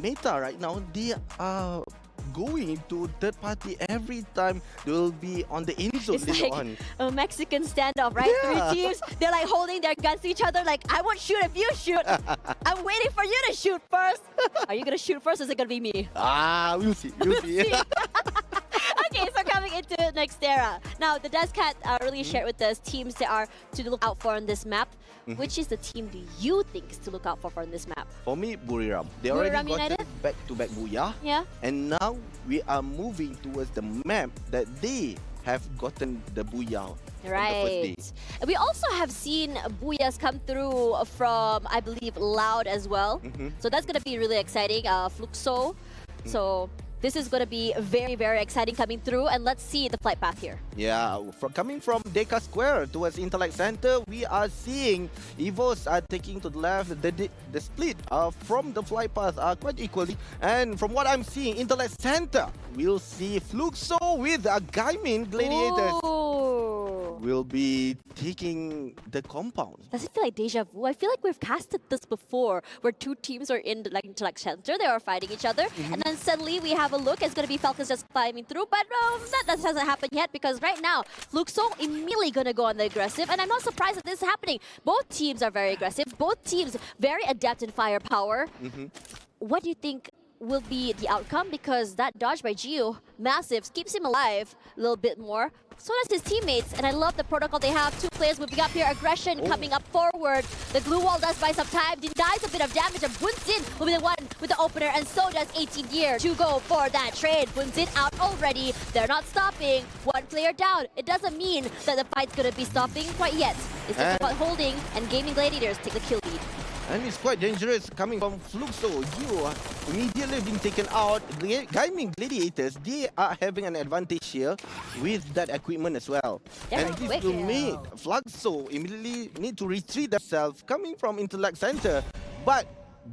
meta right now, they are going to third party every time they will be on the end zone It's later like on. a Mexican standoff, right? Yeah. 3 teams, they're like holding their guns to each other like, I won't shoot if you shoot. I'm waiting for you to shoot first. Are you going to shoot first or is it going to be me? We'll see. We'll see. Okay, so coming into next era. Now, the Desk Cat really shared with us teams that are to look out for on this map. Which is the team do you think is to look out for on this map? For me, Buriram. They Buriram already got United? back-to-back booyah. Yeah. And now we are moving towards the map that they have gotten the booyah on the first day. Right. We also have seen booyahs come through from, I believe, Loud as well. So that's going to be really exciting. Fluxo. So this is going to be very, very exciting coming through. And let's see the flight path here. Yeah, coming from Deka Square towards Intellect Center, we are seeing Evos are taking to the left. The split from the flight path are quite equally. And from what I'm seeing, Intellect Center, we'll see Fluxo with a Gaimin Gladiators. Ooh. Will be taking the compound. Does it feel like deja vu? I feel like we've casted this before, where 2 teams are in the Intellect Center, they are fighting each other, and then suddenly we have a look, it's going to be Falcons just climbing through, but that hasn't happened yet, because right now, Fluxo immediately going to go on the aggressive, and I'm not surprised that this is happening. Both teams are very aggressive, both teams very adept in firepower. What do you think will be the outcome? Because that dodge by Gio, massive, keeps him alive a little bit more. So does his teammates, and I love the protocol they have. 2 players moving up here, aggression coming up forward. The glue wall does buy some time, denies a bit of damage, and Bunzin will be the one with the opener, and so does 18 Gear to go for that trade. Bunzin out already, they're not stopping. 1 player down. It doesn't mean that the fight's gonna be stopping quite yet. It's just about holding, and Gaming Gladiators take the kill lead. And it's quite dangerous coming from Fluxo. You are immediately being taken out. Gaming Gladiators, they are having an advantage here with that equipment as well. They're and this quick. will make Fluxo immediately need to retreat themselves coming from Intellect Center. But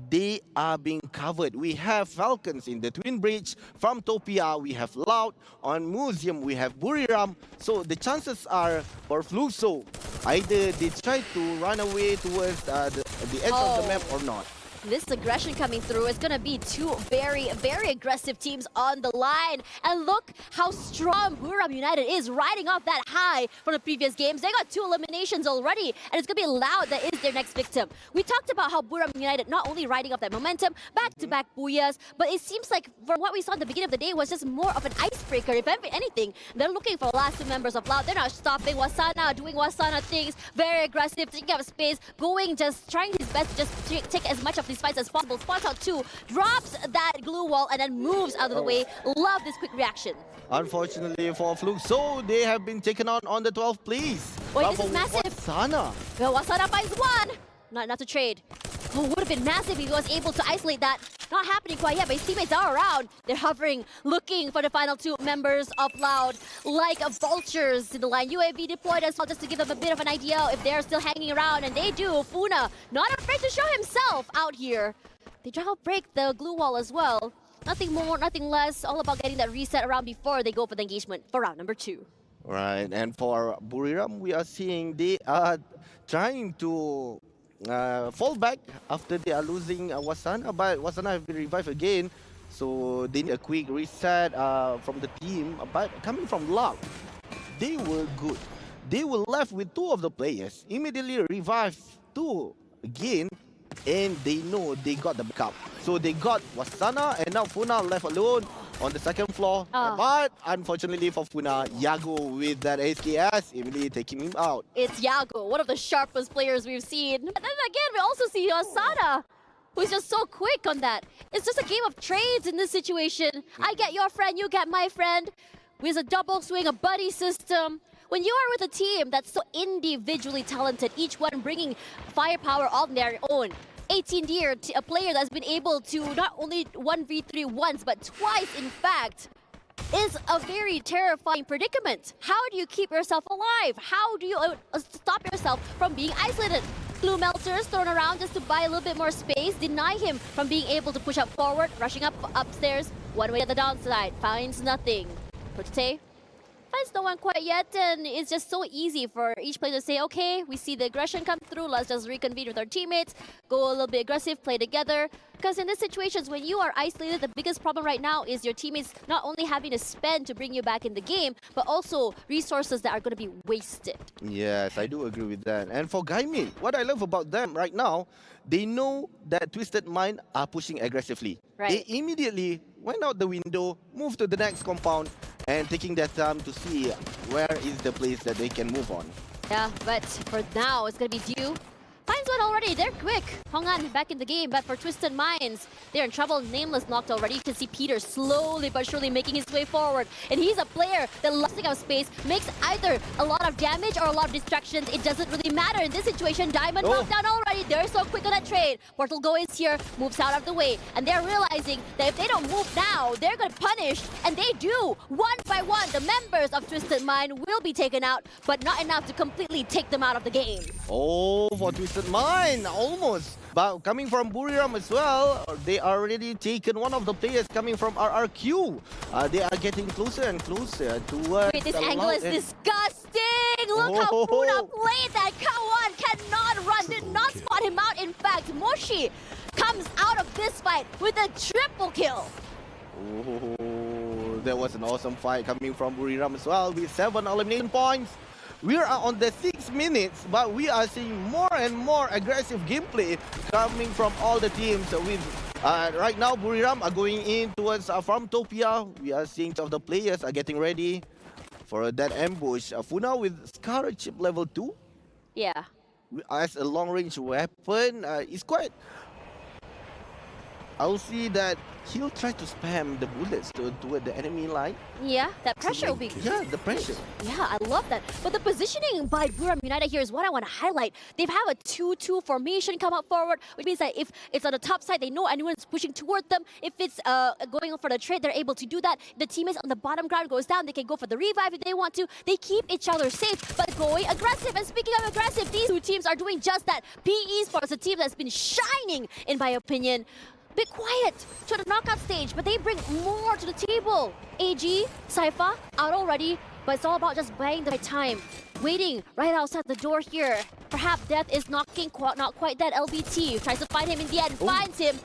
they are being covered. We have Falcons in the Twin Bridge. From Topia, we have Loud. On Museum, we have Buriram. So the chances are for Fluxo, either they try to run away towards the edge of the map or not. This aggression coming through is going to be 2 very, very aggressive teams on the line. And look how strong Buriram United is, riding off that high from the previous games. They got 2 eliminations already, and it's going to be Loud that is their next victim. We talked about how Buriram United not only riding off that momentum, back-to-back booyahs, but it seems like from what we saw at the beginning of the day was just more of an icebreaker. If anything, they're looking for the last 2 members of Loud. They're not stopping. Wasana doing Wasana things, very aggressive, taking up space, just trying his best to just take as much of these fights as possible. Spots out 2, drops that glue wall, and then moves out of the way. Love this quick reaction. Unfortunately for Fluxo, they have been taken on the 12th place. Wait, this is massive. Wasana. Well, Wasana buys 1. Not to trade. Oh, would have been massive if he was able to isolate that. Not happening quite yet, but his teammates are around. They're hovering, looking for the final 2 members of Loud, like vultures in the line. UAV deployed as well, just to give them a bit of an idea if they're still hanging around, and they do. Funa, not afraid to show himself out here. They try to break the glue wall as well. Nothing more, nothing less. All about getting that reset around before they go for the engagement for round number 2. Right, and for Buriram, we are seeing they are trying to fall back after they are losing Wasana, but Wasana have been revived again, so they need a quick reset from the team. But coming from Loud, they were good. They were left with 2 of the players, immediately revived 2 again, and they know they got the backup. So they got Wasana, and now Funa left alone on the 2nd floor. But unfortunately for Funa, Yago with that SKS immediately taking him out. It's Yago, one of the sharpest players we've seen. But then again, we also see Asana, who's just so quick on that. It's just a game of trades in this situation. I get your friend, you get my friend. With a double swing, a buddy system. When you are with a team that's so individually talented, each one bringing firepower on their own, 18 Deer, a player that's been able to not only 1v3 once, but twice, in fact, is a very terrifying predicament. How do you keep yourself alive? How do you stop yourself from being isolated? Glue melters thrown around just to buy a little bit more space, deny him from being able to push up forward, rushing up upstairs, one way to the downside, finds nothing. Prote finds no one quite yet, and it's just so easy for each player to say, okay, we see the aggression come through, let's just reconvene with our teammates, go a little bit aggressive, play together. Because in these situations, when you are isolated, the biggest problem right now is your teammates not only having to spend to bring you back in the game, but also resources that are going to be wasted. Yes, I do agree with that. And for Gaimin, what I love about them right now, they know that Twisted Mind are pushing aggressively. Right. They immediately went out the window, moved to the next compound, and taking their time to see where is the place that they can move on. Yeah, but for now, it's going to be Dew. Finds one already. They're quick. Hongan back in the game, but for Twisted Minds, they're in trouble. Nameless knocked already. You can see Peter slowly but surely making his way forward. And he's a player that loves to take up space, makes either a lot of damage or a lot of distractions. It doesn't really matter. In this situation, Diamond knocked down already. They're so quick on that trade. Portal Go is here, moves out of the way. And they're realizing that if they don't move now, they're going to punish. And they do. One by one, the members of Twisted Mind will be taken out, but not enough to completely take them out of the game. Oh, for Twisted Mind, almost. But coming from Buriram as well, they already taken one of the players coming from RRQ. They are getting closer and closer towards... Wait, this angle is disgusting! Look how Funa played that! Kawan cannot run, did not spot him out. In fact, Moshi comes out of this fight with a triple kill. Oh, that was an awesome fight coming from Buriram as well with 7 elimination points. We are on the 6 minutes, but we are seeing more and more aggressive gameplay coming from all the teams. With right now, Buriram are going in towards Farmtopia. We are seeing some of the players are getting ready for that ambush. Funa with Scar chip level 2. Yeah. As a long-range weapon, it's quite... I'll see that he'll try to spam the bullets toward the enemy line. Yeah, that pressure will be... Yeah, the pressure. Yeah, I love that. But the positioning by Buriram United here is what I want to highlight. They've had a 2-2 formation come up forward, which means that if it's on the top side, they know anyone's pushing toward them. If it's going for the trade, they're able to do that. The teammates on the bottom ground goes down. They can go for the revive if they want to. They keep each other safe, but going aggressive. And speaking of aggressive, these two teams are doing just that. PE Esports, a team that's been shining, in my opinion. Bit quiet to the knockout stage, but they bring more to the table. AG, Sypha, out already, but it's all about just buying the right time. Waiting right outside the door here. Perhaps Death is knocking, not quite dead. LBT tries to find him in the end, finds him.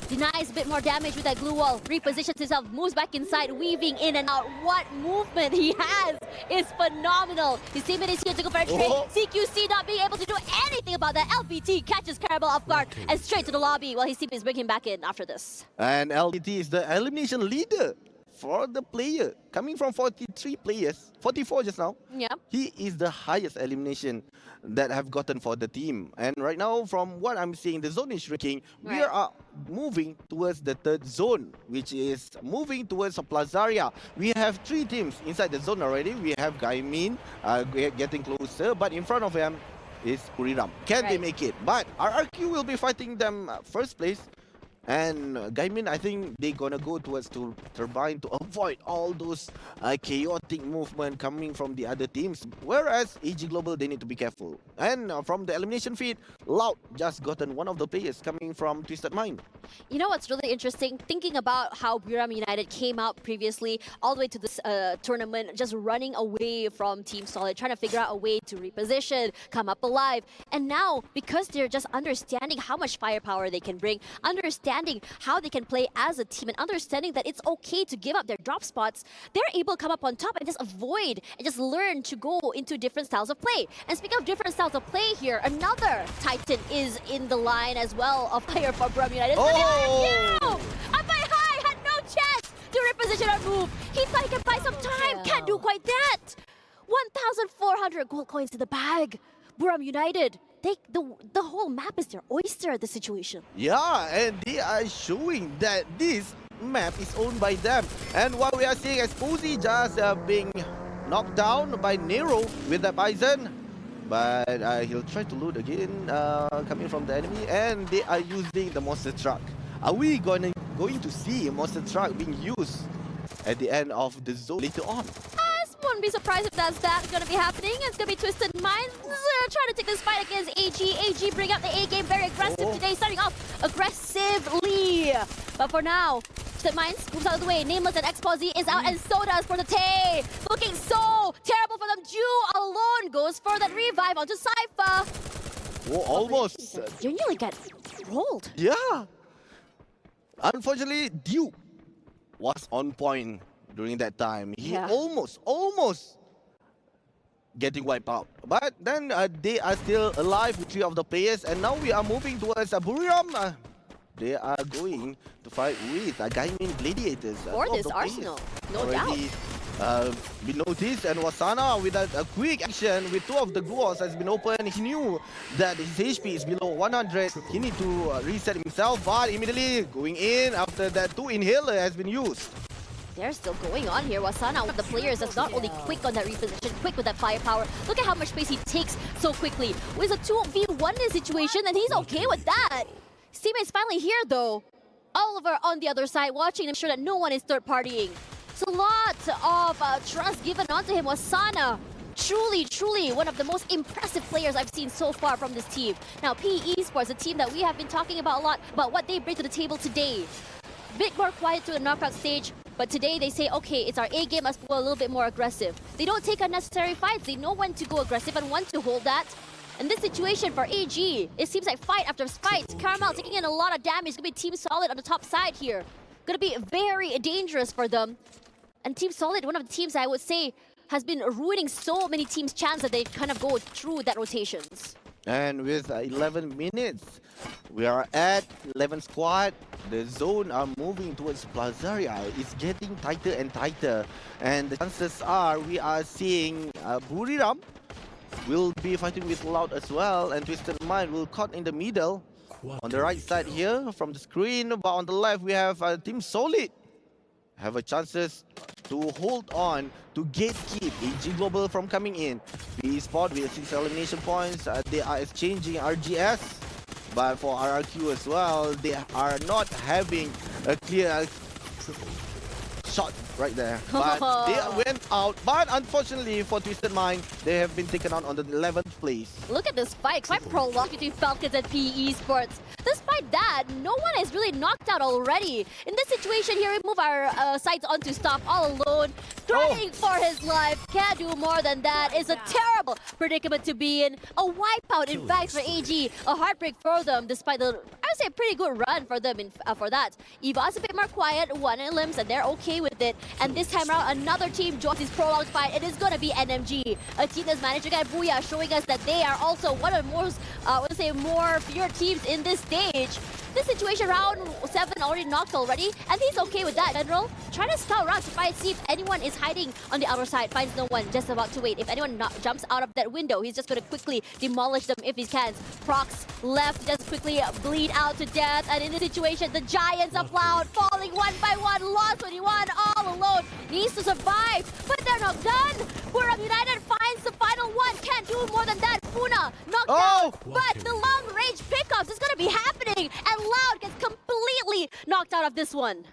Denies a bit more damage with that glue wall. Repositions himself, moves back inside, weaving in and out. What movement he has is phenomenal. His teammate is here to go for a trade. CQC not being able to do anything about that. LBT catches Carabel off guard and straight to the lobby while his team is bringing him back in after this. And LBT is the elimination leader for the player. Coming from 43 players, 44 just now. Yeah. He is the highest elimination that have gotten for the team. And right now, from what I'm seeing, the zone is shrinking. Right. We are moving towards the third zone, which is moving towards Plazaria. We have 3 teams inside the zone already. We have Gaimin getting closer, but in front of him is Buriram. Can they make it? But RRQ will be fighting them first place. And Gaimin, I think they're gonna go towards Turbine to avoid all those chaotic movement coming from the other teams. Whereas AG Global, they need to be careful. And from the elimination feed, Loud just gotten one of the players coming from Twisted Mind. You know what's really interesting? Thinking about how Buriram United came out previously, all the way to this tournament, just running away from Team Solid, trying to figure out a way to reposition, come up alive. And now, because they're just understanding how much firepower they can bring, understanding how they can play as a team, and understanding that it's okay to give up their drop spots, they're able to come up on top and just avoid and just learn to go into different styles of play. And speaking of different styles of play here, another Titan is in the line as well of fire for Buriram United. Up by high, had no chance to reposition or move. He thought he could buy some time, can't do quite that. 1,400 gold coins in the bag. Buriram United, the whole map is their oyster at the situation. Yeah, and they are showing that this map is owned by them. And what we are seeing is Posey just being knocked down by Nero with the Bison. But he'll try to loot again, coming from the enemy. And they are using the monster truck. Are we going to see a monster truck being used at the end of the zone later on? Wouldn't be surprised if that's going to be happening. It's going to be Twisted Minds trying to take this fight against AG. AG bring up the A game, very aggressive today, starting off aggressively. But for now, Twisted Minds moves out of the way. Nameless and Exposy is out, and so does for the Tay. Looking so terrible for them. Ju alone goes for that revive onto Cypher. Oh, almost. You nearly get rolled. Yeah. Unfortunately, Duke was on point during that time. He Yeah. almost getting wiped out. But then they are still alive with 3 of the players, and now we are moving towards Buriram. They are going to fight with Gaimin Gladiators. For 2 of this the players Arsenal, no doubt. already been noticed, and Wasana with a quick action with 2 of the duos has been open. He knew that his HP is below 100. He need to reset himself, but immediately going in after that 2 inhaler has been used. They're still going on here. Wasana, one of the players that's not only quick on that reposition, quick with that firepower. Look at how much space he takes so quickly. With a 2v1 in situation, and he's okay with that. His teammates finally here though. Oliver on the other side, watching to make sure that no one is third partying. It's a lot of trust given onto him. Wasana, truly one of the most impressive players I've seen so far from this team. Now, PE Esports, a team that we have been talking about a lot, about what they bring to the table today. Bit more quiet to the knockout stage, but today they say, okay, it's our A game, let's go a little bit more aggressive. They don't take unnecessary fights. They know when to go aggressive and when to hold that. In this situation for AG, it seems like fight after fight. Caramel taking in a lot of damage. It's going to be Team Solid on the top side here. Going to be very dangerous for them. And Team Solid, one of the teams I would say, has been ruining so many teams' chance that they kind of go through that rotations. And with 11 minutes, we are at 11 squad. The zone are moving towards Plazaria. It's getting tighter and tighter. And the chances are we are seeing Buriram will be fighting with Loud as well. And Twisted Mind will caught in the middle. On the right side here from the screen. But on the left we have Team Solid. Have a chances to hold on to gatekeep AG Global from coming in. PE Sport with 6 elimination points. They are exchanging RGS. But for RRQ as well, they are not having a clear shot right there. But they went out. But unfortunately for Twisted Mind, they have been taken out on the 11th place. Look at this fight, quite prolonged between Falcons and PE Esports. Despite that, no one is really knocked out already. In this situation here, we move our sights onto Stop all alone, threatening for his life. Can't do more than that. It's a terrible predicament to be in. A wipeout, in fact, for AG. A heartbreak for them, despite the, I would say, a pretty good run for them for that. Eva's a bit more quiet, 1 in limbs, and they're okay with it. And this time around, another team joins this prolonged fight. It is going to be NMG, a team that's managed to get Booyah, showing us that they are also one of the most, I would say, more feared teams in this stage. This situation, round 7 already knocked already, and he's okay with that. General, trying to scout around to find, see if anyone is hiding on the outer side. Finds no one, just about to wait. If anyone jumps out of that window, he's just going to quickly demolish them if he can. Procs left, just quickly bleed out to death. And in this situation, the Giants of Loud falling 1 by 1. Lost 21 all alone. Needs to survive, but they're not done. Buriram United finds the final one. Can't do more than that. Puna knocked out, but the long range pickups is going to be happening. And Loud gets completely knocked out of this one.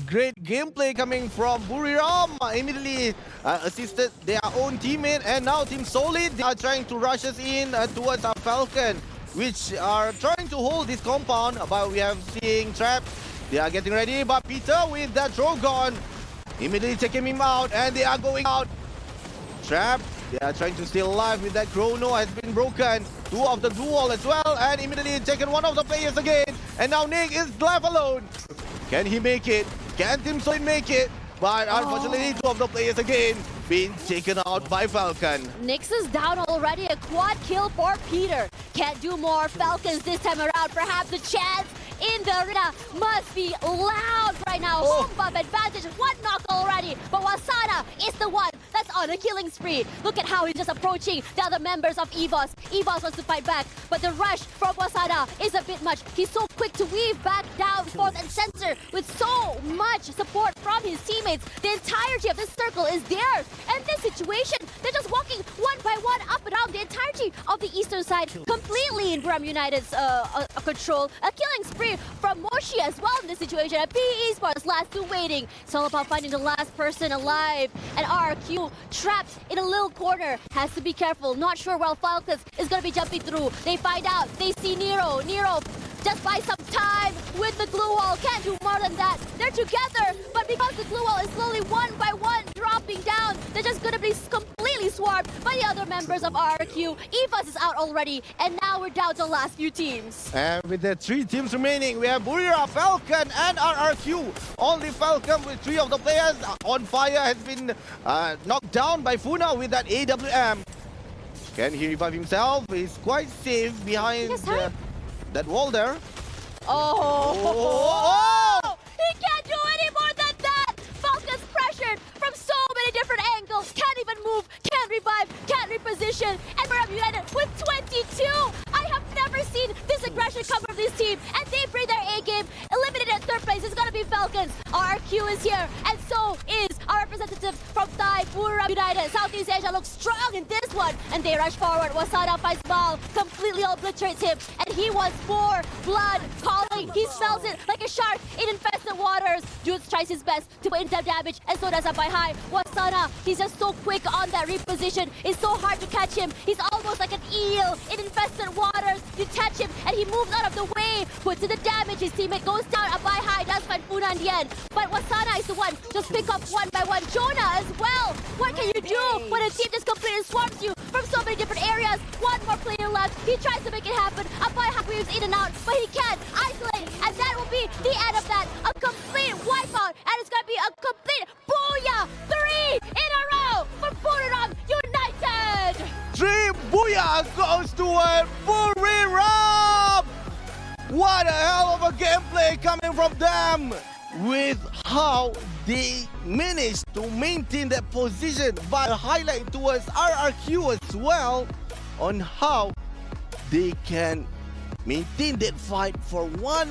Great gameplay coming from Buriram. Immediately assisted their own teammate, and now Team Solid, they are trying to rush us in towards our Falcon, which are trying to hold this compound. But we have seeing Trap. They are getting ready, but Peter with that Drogon immediately taking him out, and they are going out. Trap, they are trying to stay alive with that chrono has been broken. 2 of the duel as well, and immediately taken 1 of the players again. And now Nick is left alone. Can he make it? Can Team Solid make it? But unfortunately, 2 of the players again being taken out by Falcon. Nix is down already. A quad kill for Peter. Can't do more. Falcons this time around. Perhaps the chance in the arena must be Loud right now. Home bump advantage. 1 knock already. But Wasana is the one that's on a killing spree. Look at how he's just approaching the other members of EVOS. EVOS wants to fight back, but the rush from Wasana is a bit much. He's so quick to weave back down, forth and center with so much support from his teammates. The entirety of this circle is there. And this situation, they're just walking 1 by 1 up and down the entirety of the eastern side, completely in Buriram United's control. A killing spree from Moshi as well in this situation. And PE Esports last 2 waiting. It's all about finding the last person alive. And RRQ trapped in a little corner. Has to be careful. Not sure where Falcons is going to be jumping through. They find out. They see Nero. Nero just buy some time with the glue wall. Can't do more than that. They're together, but because the glue wall is slowly one by one dropping down, they're just gonna be completely swarmed by the other members of RRQ. EVAS is out already, and now we're down to the last few teams. And with the 3 teams remaining, we have Buriram, Falcon, and RRQ. Only Falcon with 3 of the players on fire has been knocked down by Funa with that AWM. Can he revive himself? He's quite safe behind that wall there. Oh! He can't do any more than that! Falcon's pressured from so many different angles. Can't even move, can't revive, can't reposition. And we're United with 22! I have never seen this aggression come from this team. And they bring their A-game. Eliminated at 3rd place is gonna be Falcons. RRQ is here, and so is our representative from Thai, Buriram United. Southeast Asia looks strong in this one. And they rush forward. Wasana finds Mal, completely obliterates him. And he wants more blood calling. He smells it like a shark in infested waters. Jules tries his best to put in that damage, and so does Abai High. Wasana, he's just so quick on that reposition. It's so hard to catch him. He's almost like an eel in infested waters. You catch him, and he moves out of the way. Puts in the damage. His teammate goes down. Abai High does find Funa in the end. But Wasana is the one just pick up one by one. Jonah as well. What can you do when a team just completely swarms you from so many different areas? One more player left. He tries to make it happen. Abai High moves in and out, but he can't isolate. And that will be the end of that. A complete wipeout. And it's going to be a complete booyah. 3 in a row for Buriram United. 3 booyah goes to Buriram! What a hell of a gameplay coming from them! With how they managed to maintain that position, but a highlight towards RRQ as well on how they can maintain that fight for 1